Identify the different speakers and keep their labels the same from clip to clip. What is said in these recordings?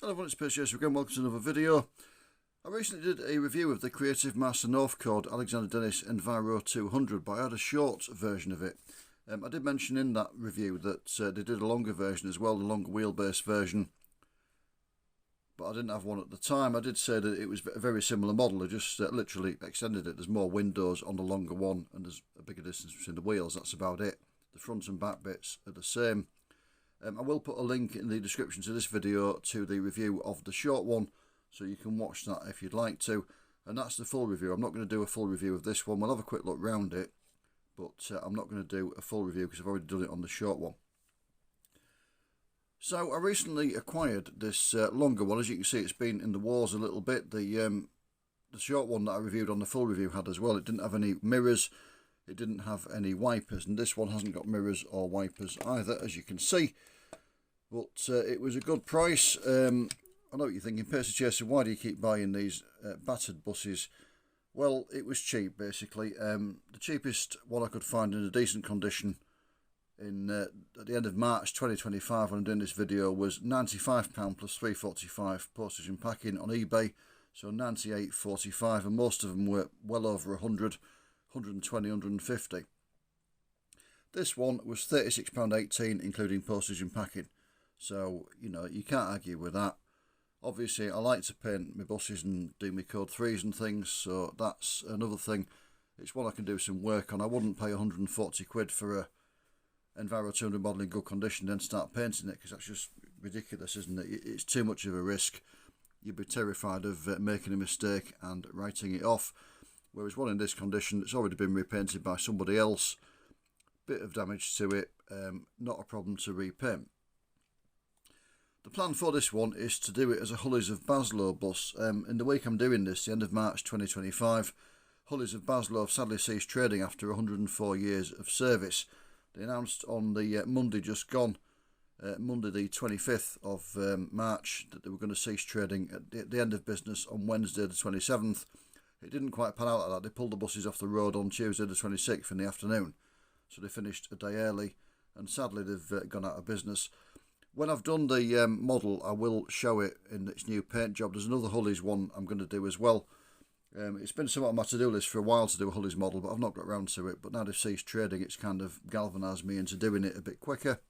Speaker 1: Hello everyone, it's Pierce again. Welcome to another video. I recently did a review of the creative Master Northcord Alexander Dennis Enviro 200, but I had a short version of it. I did mention in that review that they did a longer version as well, a longer wheelbase version, but I didn't have one at the time. I did say that it was a very similar model. I just literally extended it. There's more windows on the longer one and there's a bigger distance between the wheels. That's about it. The front and back bits are the same. I will put a link in the description to this video to the review of the short one, so you can watch that if you'd like to. And that's the full review. I'm not going to do a full review of this one. We'll have a quick look round it, but I'm not going to do a full review because I've already done it on the short one. So I recently acquired this longer one. As you can see, it's been in the wars a little bit. The short one that I reviewed on the full review had as well. It didn't have any mirrors. It didn't have any wipers, and this one hasn't got mirrors or wipers either, as you can see. But it was a good price. I know what you're thinking, Percy Chaser, why do you keep buying these battered buses? Well, it was cheap, basically. The cheapest one I could find in a decent condition at the end of March 2025, when I'm doing this video, was £95 plus £3.45 postage and packing on eBay. So £98.45, and most of them were well over 100, 120, 150. This one was £36.18 including postage and packing. So, you know, you can't argue with that. Obviously, I like to paint my buses and do my code 3s and things, so that's another thing. It's one I can do some work on. I wouldn't pay 140 quid for a Enviro 200 model in good condition then start painting it, because that's just ridiculous, isn't it? It's too much of a risk. You'd be terrified of making a mistake and writing it off. Whereas one in this condition, it's already been repainted by somebody else. Bit of damage to it, not a problem to repaint. The plan for this one is to do it as a Hullies of Baslow bus. In the week I'm doing this, the end of March 2025, Hullies of Baslow have sadly ceased trading after 104 years of service. They announced on the Monday just gone, Monday the 25th of March, that they were going to cease trading at the end of business on Wednesday the 27th. It didn't quite pan out like that. They pulled the buses off the road on Tuesday the 26th in the afternoon. So they finished a day early, and sadly they've gone out of business. When I've done the model, I will show it in its new paint job. There's another Hullies one I'm going to do as well. It's been somewhat on my to-do list for a while to do a Hullies model, but I've not got around to it. But now they've ceased trading, it's kind of galvanised me into doing it a bit quicker.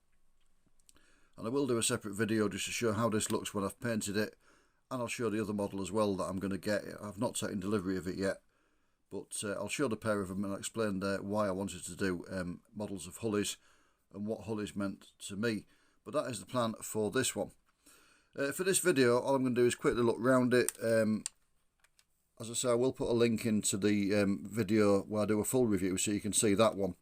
Speaker 1: And I will do a separate video just to show how this looks when I've painted it. And I'll show the other model as well that I'm going to get. I've not taken delivery of it yet, but I'll show the pair of them and I'll explain why I wanted to do models of Hullies and what Hullies meant to me. But that is the plan for this one. For this video, all I'm going to do is quickly look round it. As I say, I will put a link into the video where I do a full review so you can see that one.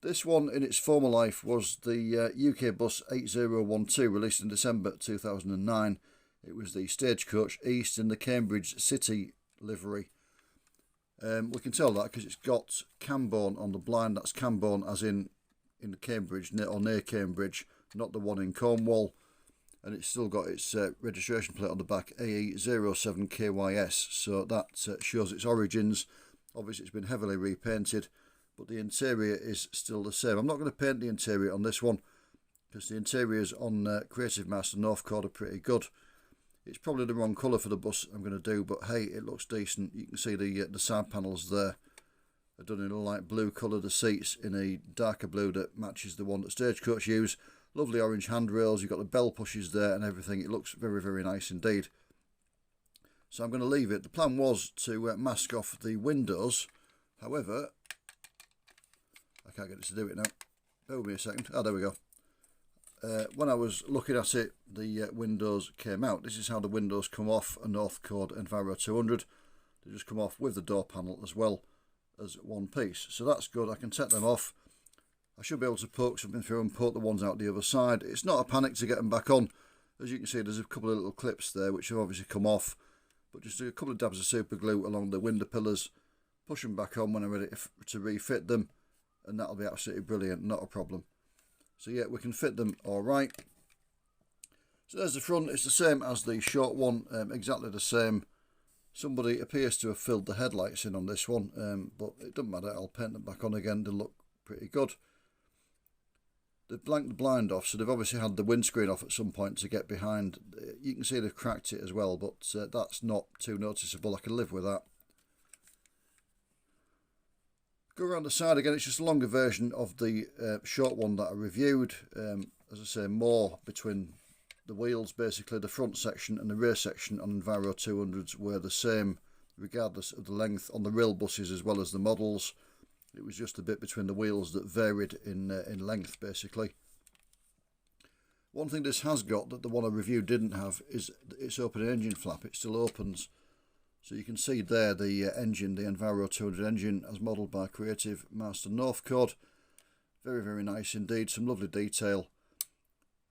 Speaker 1: This one in its former life was the UK Bus 8012, released in December 2009. It was the Stagecoach East in the Cambridge City livery. We can tell that because it's got Camborne on the blind. That's Camborne as in Cambridge, or near Cambridge, not the one in Cornwall. And it's still got its registration plate on the back, AE07KYS, so that shows its origins. Obviously it's been heavily repainted, but the interior is still the same. I'm not going to paint the interior on this one, because the interiors on Creative Master Northcord are pretty good. It's probably the wrong colour for the bus I'm going to do, but hey, it looks decent. You can see the side panels there are done in a light blue colour, the seats in a darker blue that matches the one that Stagecoach use. Lovely orange handrails, you've got the bell pushes there and everything. It looks very, very nice indeed. So I'm going to leave it. The plan was to mask off the windows. However, I can't get it to do it now. Bear with me a second. Oh, there we go. When I was looking at it, the windows came out. This is how the windows come off a Northcord Enviro 200. They just come off with the door panel as well as one piece. So that's good. I can take them off. I should be able to poke something through and poke the ones out the other side. It's not a panic to get them back on. As you can see, there's a couple of little clips there which have obviously come off. But just a couple of dabs of super glue along the window pillars. Push them back on when I'm ready to refit them. And that'll be absolutely brilliant. Not a problem. So yeah, we can fit them all right. So there's the front. It's the same as the short one, exactly the same. Somebody appears to have filled the headlights in on this one, but it doesn't matter. I'll paint them back on again. They look pretty good. they've blanked the blind off, so they've obviously had the windscreen off at some point to get behind. You can see they've cracked it as well, but that's not too noticeable. I can live with that. Go around the side again. It's just a longer version of the short one that I reviewed. As I say, more between the wheels. Basically, the front section and the rear section on Enviro 200s were the same, regardless of the length on the rail buses as well as the models. It was just a bit between the wheels that varied in length, basically. One thing this has got that the one I reviewed didn't have is its opening engine flap. It still opens. So you can see there the engine, the Enviro 200 engine, as modelled by creative Master Northcord. Very, very nice indeed. Some lovely detail.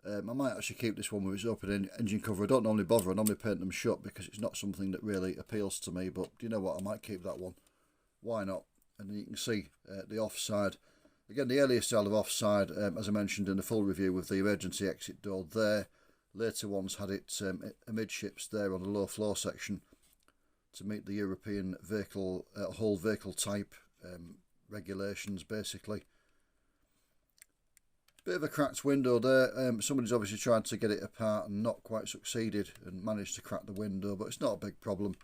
Speaker 1: I might actually keep this one with its open engine cover. I don't normally bother. I normally paint them shut because it's not something that really appeals to me. But do you know what? I might keep that one. Why not? And you can see the offside. Again, the earlier style of offside, as I mentioned in the full review with the emergency exit door there. Later ones had it amidships there on the low floor section to meet the European vehicle, whole vehicle type regulations, basically. Bit of a cracked window there. Somebody's obviously tried to get it apart and not quite succeeded and managed to crack the window, but it's not a big problem.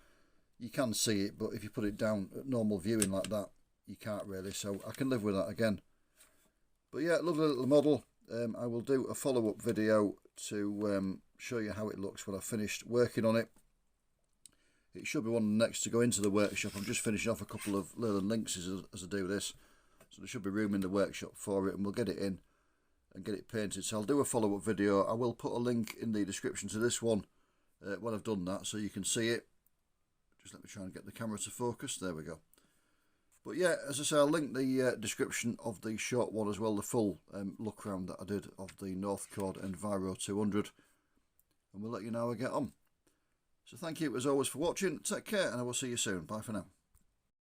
Speaker 1: You can see it, but if you put it down at normal viewing like that, you can't really, so I can live with that again. But yeah, lovely little model. I will do a follow-up video to show you how it looks when I've finished working on it. It should be one of the next to go into the workshop. I'm just finishing off a couple of little links as I do this, so there should be room in the workshop for it, and we'll get it in and get it painted. So I'll do a follow-up video. I will put a link in the description to this one when I've done that, so you can see it. Just let me try and get the camera to focus. There we go. But yeah, as I say, I'll link the description of the short one as well, the full look round that I did of the Northcord Enviro 200, and we'll let you know how I get on. So thank you as always for watching. Take care, and I will see you soon. Bye for now.